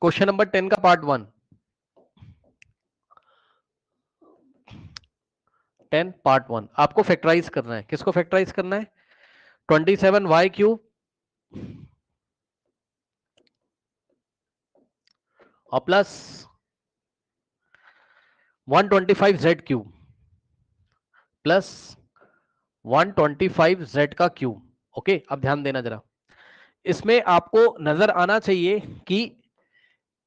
Question number 10 का part 1, 10 part 1 आपको factorise करना है। किसको फैक्टराइज करना है? 27y क्यूब और plus 125z cube plus 125z का क्यूब। ओके, अब ध्यान देना जरा, इसमें आपको नजर आना चाहिए कि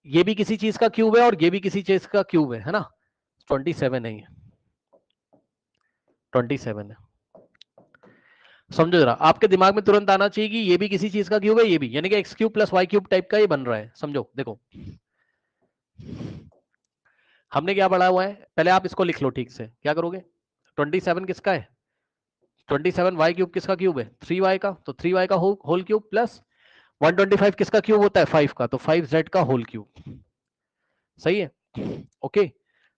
ये भी किसी चीज का क्यूब है और ये भी किसी चीज का क्यूब है ना। 27 है, ये 27 है। समझो जरा, आपके दिमाग में तुरंत आना चाहिए कि ये भी किसी चीज का क्यूब है, ये भी, यानी कि x cube plus y cube type का ये बन रहा है। समझो, देखो हमने क्या पढ़ा हुआ है, पहले आप इसको लिख लो ठीक से। क्या करोगे? 27 किसका है? 27 वाई क्यूब किसका क्यूब है? 3y का, तो 3y का होल क्यूब प्लस 125 किसका क्यूब होता है? 5 का, तो 5z का होल क्यूब। सही है? ओके,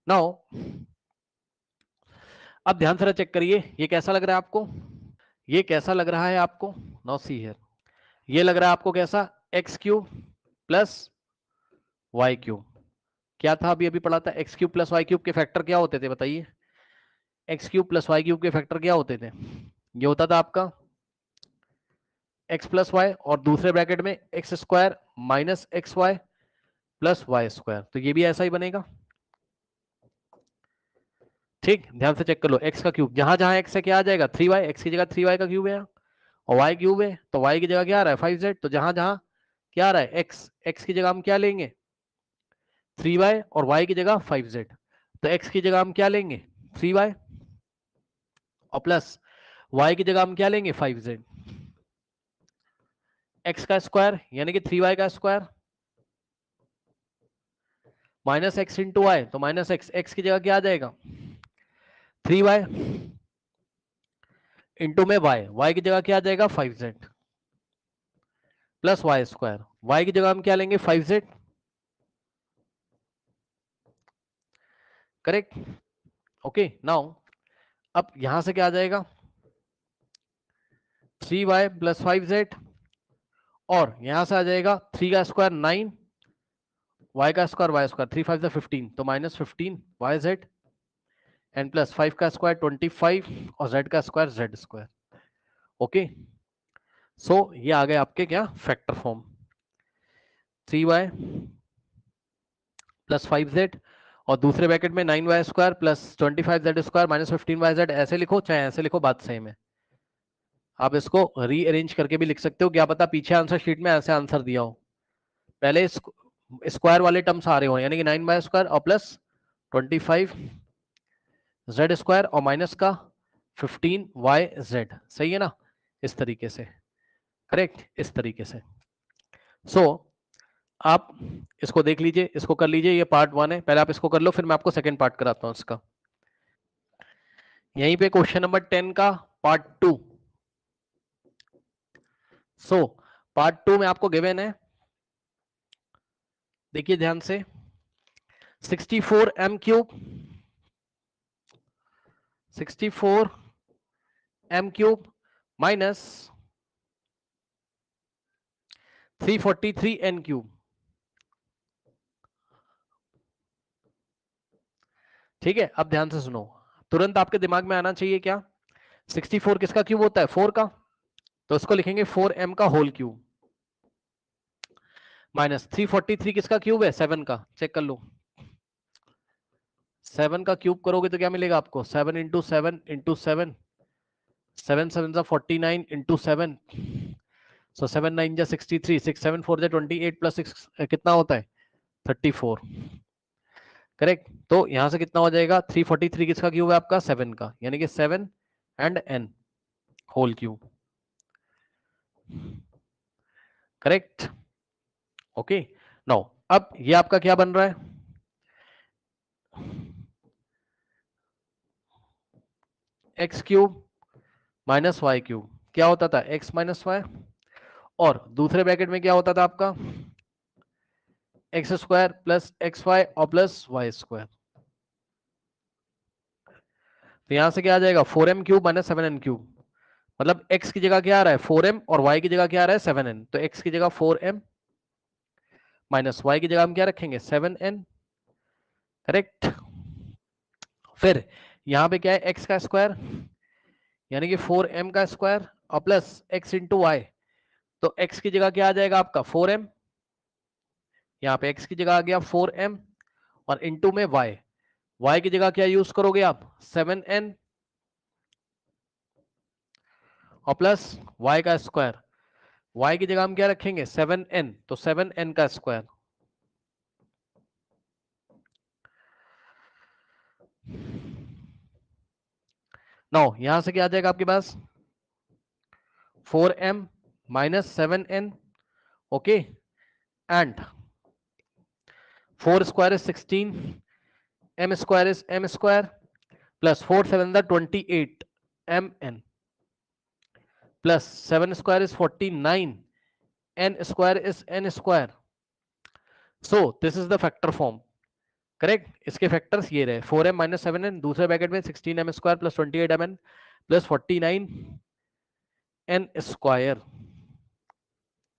नाउ अब ध्यान से चेक करिए, ये कैसा लग रहा है आपको? ये कैसा लग रहा है आपको? नाउ सी हियर, ये लग रहा है आपको कैसा? X cube plus y cube. क्या था अभी अभी पढ़ा था? X cube plus y cube के फैक्टर क्या होते थे बताइए? X cube plus y cube के फैक्टर क्या होते थे? ये होता था आपका एक्स प्लस वाई और दूसरे ब्रैकेट में x square minus x y plus y square. तो ये भी ऐसा ही बनेगा। ठीक, ध्यान से चेक कर लो, एक्स का क्यूब जहां जहां एक्स है क्या आ जाएगा? 3y, एक्स की जगह 3y का क्यूब है यहाँ, और वाई क्यूब है तो वाई की जगह क्या आ रहा है? 5z। तो जहां जहां क्या आ रहा है? एक्स, एक्स की जगह हम क्या लेंगे? 3y और y की जगह 5z। तो x की जगह हम क्या लेंगे? 3y और प्लस y की जगह हम क्या लेंगे? 5z। x का स्क्वायर यानी कि 3y का square minus x into y, तो माइनस एक्स, एक्स की जगह क्या आ जाएगा? 3y इंटू में y, y की जगह क्या आ जाएगा? 5z plus y square, y की जगह हम क्या लेंगे? 5z। करेक्ट? ओके, नाउ अब यहां से क्या आ जाएगा? 3y प्लस 5z और यहां से आ जाएगा 3 का स्क्वायर 9, y का स्क्वायर वाई स्क्वायर, 3 5 15, तो minus 15 y z and plus 5 का स्क्वायर 25 और z का square z square. Okay, so ये आ गए आपके क्या? Factor form. 3y plus 5z और दूसरे ब्रैकेट में 9y square plus 25z square minus 15yz। ऐसे लिखो चाहे ऐसे लिखो, बात सेम है। आप इसको रीअरेंज करके भी लिख सकते हो, क्या पता पीछे आंसर शीट में ऐसे आंसर दिया हो, पहले स्क्वायर वाले टर्म्स आ रहे हो, यानी कि 9y स्क्वायर और प्लस 25 z स्क्वायर और माइनस का 15yz। सही है ना? इस तरीके से, करेक्ट, इस तरीके से। सो आप इसको देख लीजिए, इसको कर लीजिए, ये पार्ट 1 है, पहले आप इसको कर लो, फिर मैं आपको सेकंड पार्ट कराता हूं इसका। यहीं पे क्वेश्चन नंबर 10 का पार्ट 2। सो पार्ट 2 में आपको गिवन है, देखिए ध्यान से, 64m cube, 64m cube minus 343n cube. ठीक है, अब ध्यान से सुनो, तुरंत आपके दिमाग में आना चाहिए क्या? 64 किसका क्यूब होता है? 4 का, तो इसको लिखेंगे 4m का होल क्यूब माइनस 343 किसका क्यूब है? 7 का। चेक कर लो, 7 का क्यूब करोगे तो क्या मिलेगा आपको? 7 इंटू 7 इंटू 7, 7 7 49 इंटू 7, सो 7 9 जा 63, 6 7 4 जा 28 प्लस 6 कितना होता है? 34। करेक्ट, तो यहां से कितना हो जाएगा? 343 किसका क्यूब है आपका? 7 का, यानी कि 7 and n whole cube. Correct? Okay, now अब ये आपका क्या बन रहा है? X cube minus y cube. क्या होता था? एक्स माइनस वाई, और दूसरे ब्रैकेट में क्या होता था आपका? X square plus x y और प्लस वाई स्क्वायर। तो यहां से क्या आ जाएगा? 4m cube minus 7n cube, मतलब x की जगह क्या आ रहा है? 4m और y की जगह क्या आ रहा है? 7n। तो x की जगह 4m माइनस y की जगह हम क्या रखेंगे 7n, करेक्ट। फिर यहां पे क्या है x का स्क्वायर यानी कि 4m का स्क्वायर और प्लस x इंटू वाई, तो x की जगह क्या आ जाएगा आपका 4m, यहाँ पे x की जगह आ गया 4m और इंटू में y की जगह क्या यूज करोगे आप 7n और प्लस y का स्क्वायर, y की जगह हम क्या रखेंगे 7n, तो 7n का स्क्वायर। नाउ यहां से क्या आ जाएगा आपके पास 4m minus 7n, okay, and 4 square is 16, m square is m square plus 4 7 28 mn plus 7 square is 49, n square is n square. So this is the factor form, correct. इसके factors ये रहे 4m minus 7n, दूसरे bracket में 16m square plus 28mn plus 49n square.